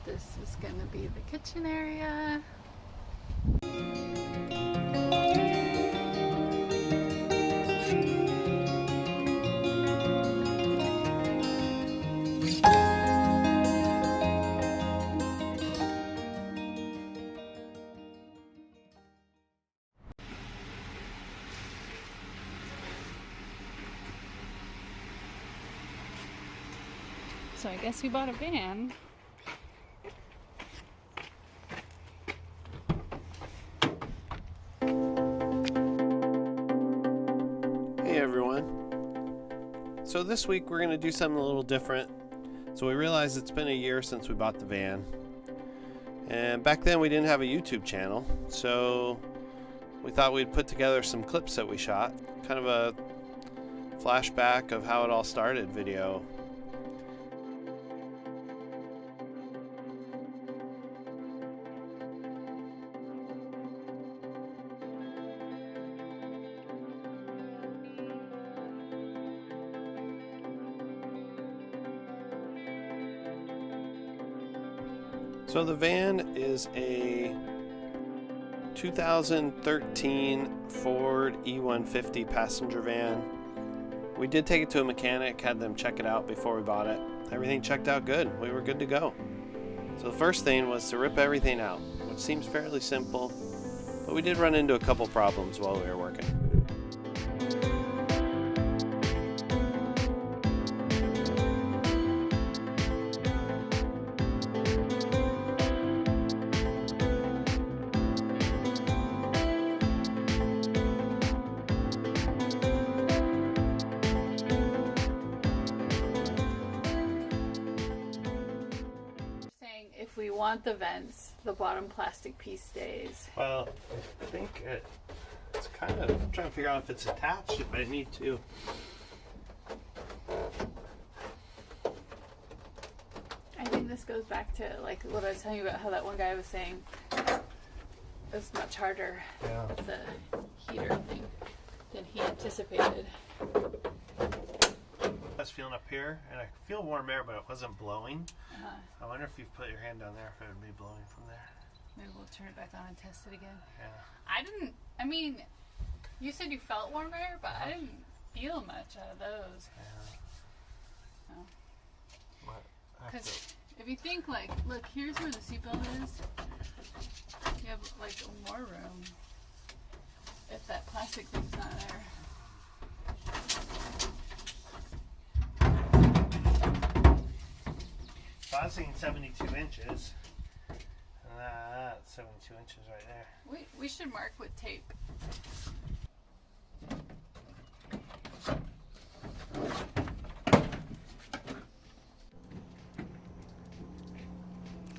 This is going to be the kitchen area. So I guess we bought a van. Hey everyone. So this week we're going to do something a little different. So we realized it's been a year since we bought the van. And back then we didn't have a YouTube channel. So we thought we'd put together some clips that we shot. Kind of a flashback of how it all started video. So the van is a 2013 Ford E150 passenger van. We did take it to a mechanic, had them check it out before we bought it. Everything checked out good. We were good to go. So the first thing was to rip everything out, which seems fairly simple, but we did run into a couple problems while we were working. If we want the vents, the bottom plastic piece stays. Well, I think it's kind of, I'm trying to figure out if it's attached, if I need to. I think this goes back to like what I was telling you about, how that one guy was saying it was much harder, the heater thing, than he anticipated. I was feeling up here, and I feel warm air, but it wasn't blowing. I wonder if you put your hand down there, if it would be blowing from there. Maybe we'll turn it back on and test it again. Yeah. I mean, you said you felt warm air, but I didn't feel much out of those. Yeah. No. Because if you think, like, look, here's where the seatbelt is. You have, like, more room if that plastic thing's not there. So I was thinking 72 inches. And that's 72 inches right there. We should mark with tape.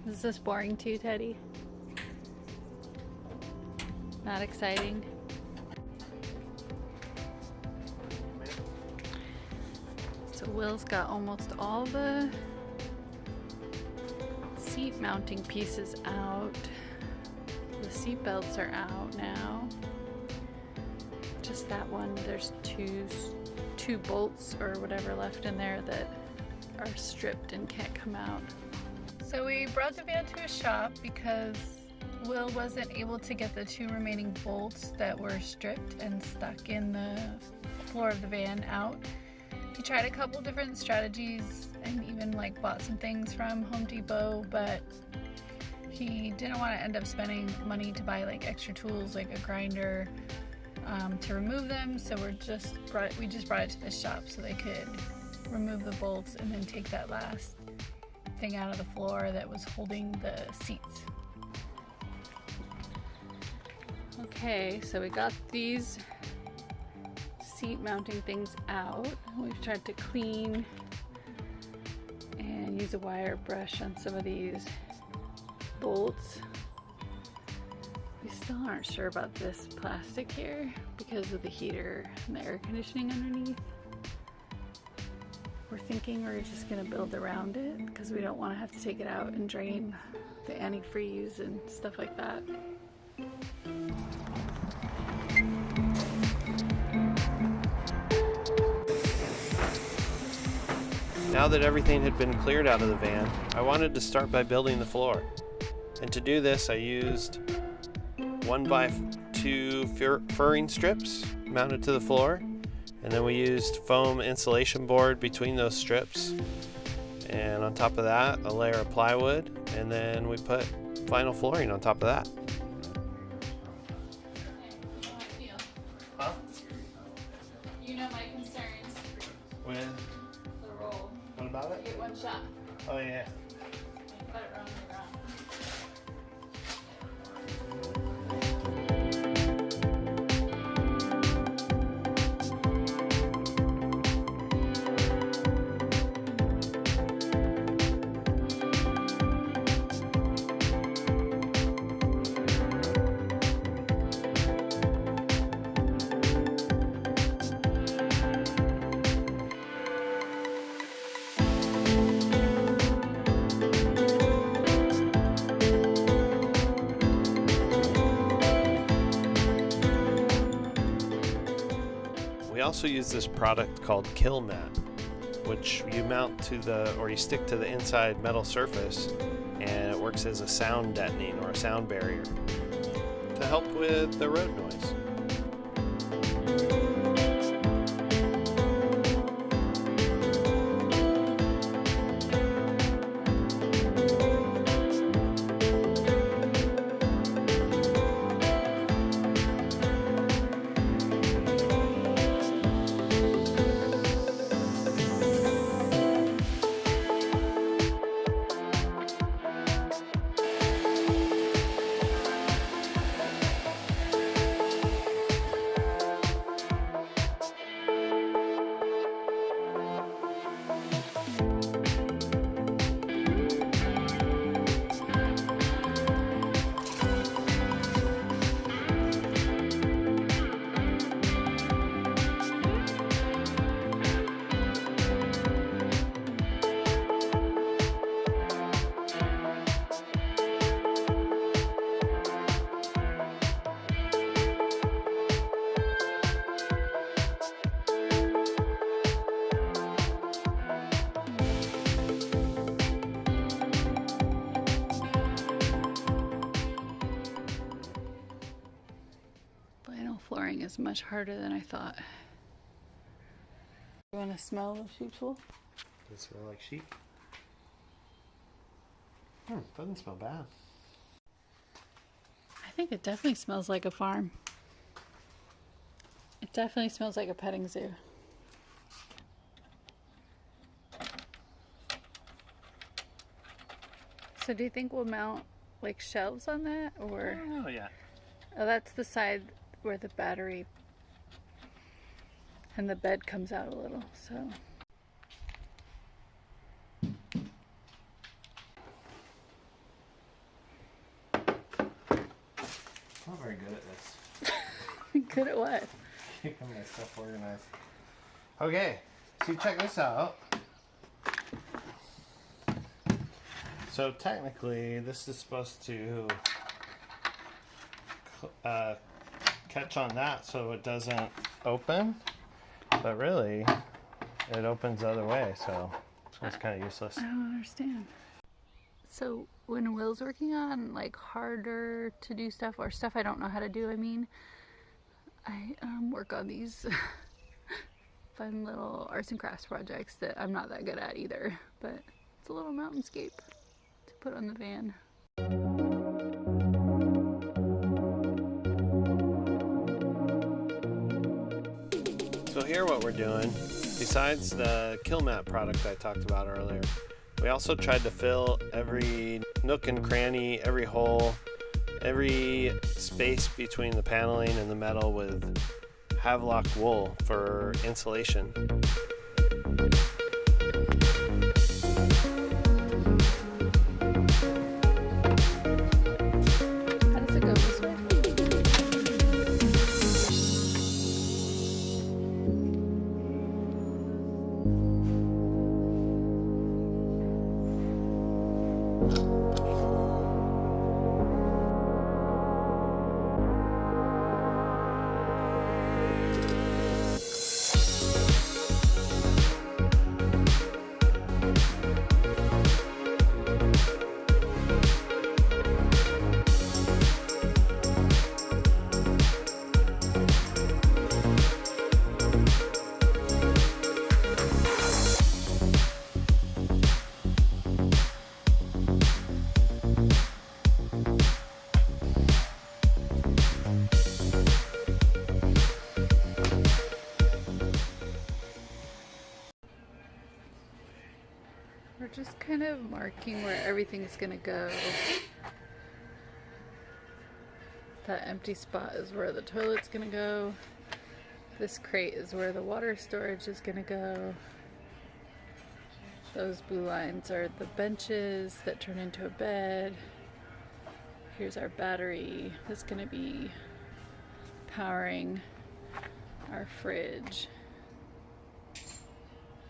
Is this boring to you, Teddy? Not exciting? So Will's got almost all the seat mounting pieces out. The seat belts are out now. Just that one. There's two bolts or whatever left in there that are stripped and can't come out. So we brought the van to a shop because Will wasn't able to get the two remaining bolts that were stripped and stuck in the floor of the van out. He tried a couple different strategies and even like bought some things from Home Depot, but he didn't want to end up spending money to buy like extra tools like a grinder to remove them. So we just brought it to the shop so they could remove the bolts and then take that last thing out of the floor that was holding the seats. Okay, so we got these seat mounting things out. We've tried to clean and use a wire brush on some of these bolts. We still aren't sure about this plastic here because of the heater and the air conditioning underneath. We're thinking we're just gonna build around it because we don't want to have to take it out and drain the antifreeze and stuff like that. Now that everything had been cleared out of the van, I wanted to start by building the floor. And to do this, I used 1x2 furring strips mounted to the floor, and then we used foam insulation board between those strips, and on top of that a layer of plywood, and then we put vinyl flooring on top of that. Huh? You know my concerns With the roll. what about it? Get one shot. Oh yeah. Put it around the ground. We also use this product called Kill Mat, which you mount to you stick to the inside metal surface, and it works as a sound deadening or a sound barrier to help with the road noise. Vinyl flooring is much harder than I thought. You want to smell the sheep's wool? Does it smell like sheep? Doesn't smell bad. I think it definitely smells like a farm. It definitely smells like a petting zoo. So do you think we'll mount like shelves on that, or? I don't know yet. Oh, that's the side where the battery and the bed comes out a little, so. I'm not very good at this. Good at what? Keeping my stuff organized. Okay, so check this out. So technically, this is supposed to catch on that so it doesn't open, but really, it opens the other way, so it's kind of useless. I don't understand. So when Will's working on like harder to do stuff or stuff I don't know how to do, I work on these fun little arts and crafts projects that I'm not that good at either, but it's a little mountainscape to put on the van. So here what we're doing, besides the Kill Mat product I talked about earlier, we also tried to fill every nook and cranny, every hole, every space between the paneling and the metal with Havelock wool for insulation. How does it go this way? of marking where everything's gonna go. That empty spot is where the toilet's gonna go. This crate is where the water storage is gonna go. Those blue lines are the benches that turn into a bed. Here's our battery that's gonna be powering our fridge.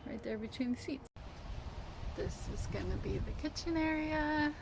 Right there between the seats. This is gonna be the kitchen area.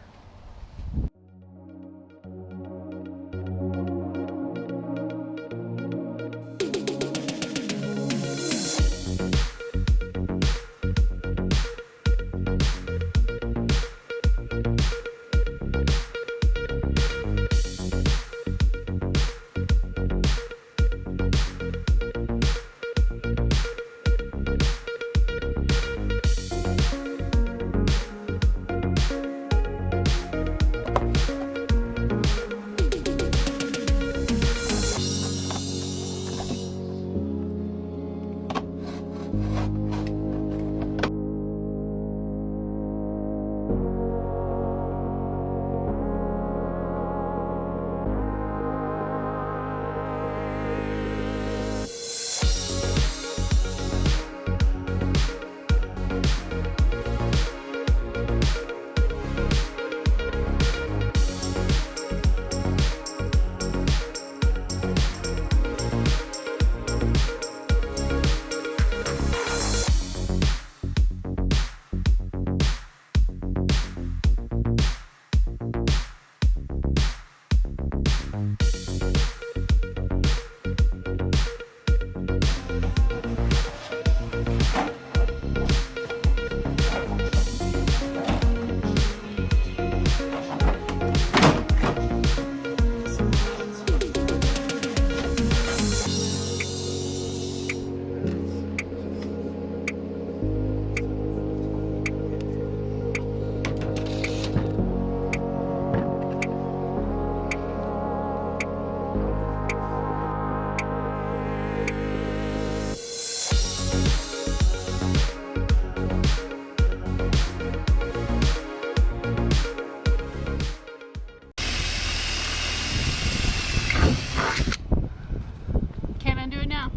Can't undo it now.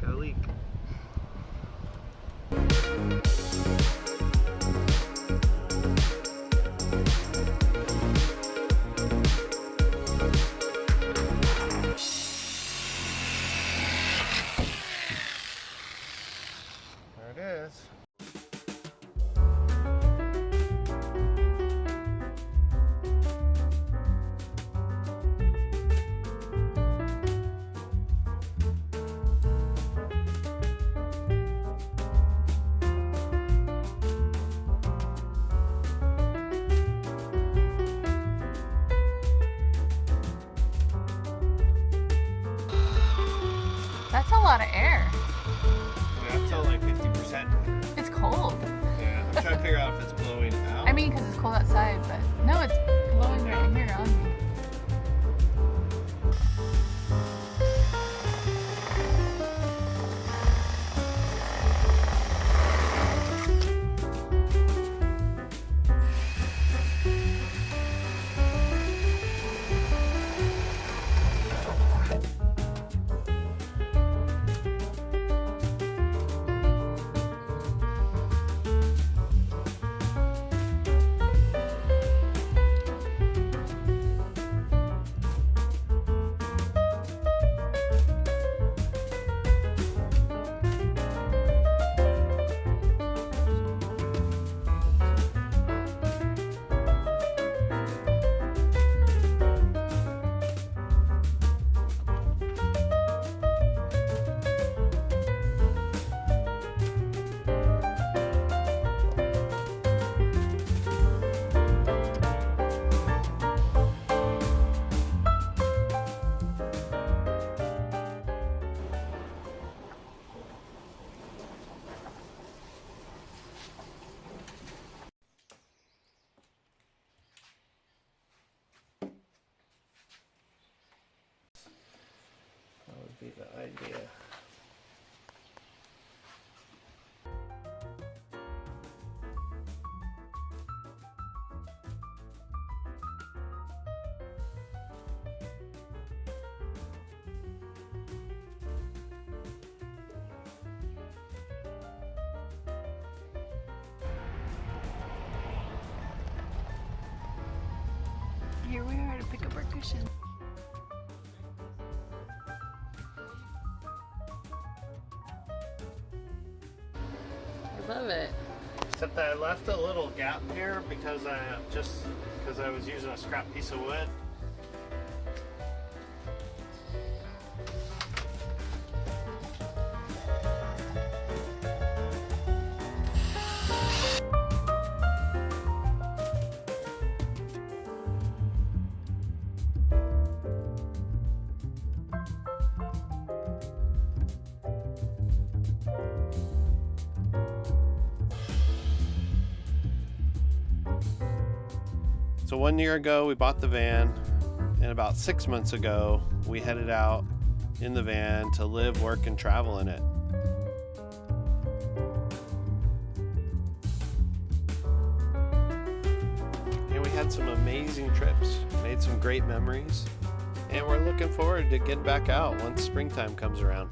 Got a leak. There it is. That's a lot of air. Yeah, it's only like 50%. It's cold. Yeah, I'm trying to figure out if it's blowing out. I mean, because it's cold outside, but no, it's blowing right here on me. pick up our cushion. I love it. Except that I left a little gap here because I was using a scrap piece of wood. So 1 year ago we bought the van, and about 6 months ago we headed out in the van to live, work, and travel in it. And we had some amazing trips, made some great memories, and we're looking forward to getting back out once springtime comes around.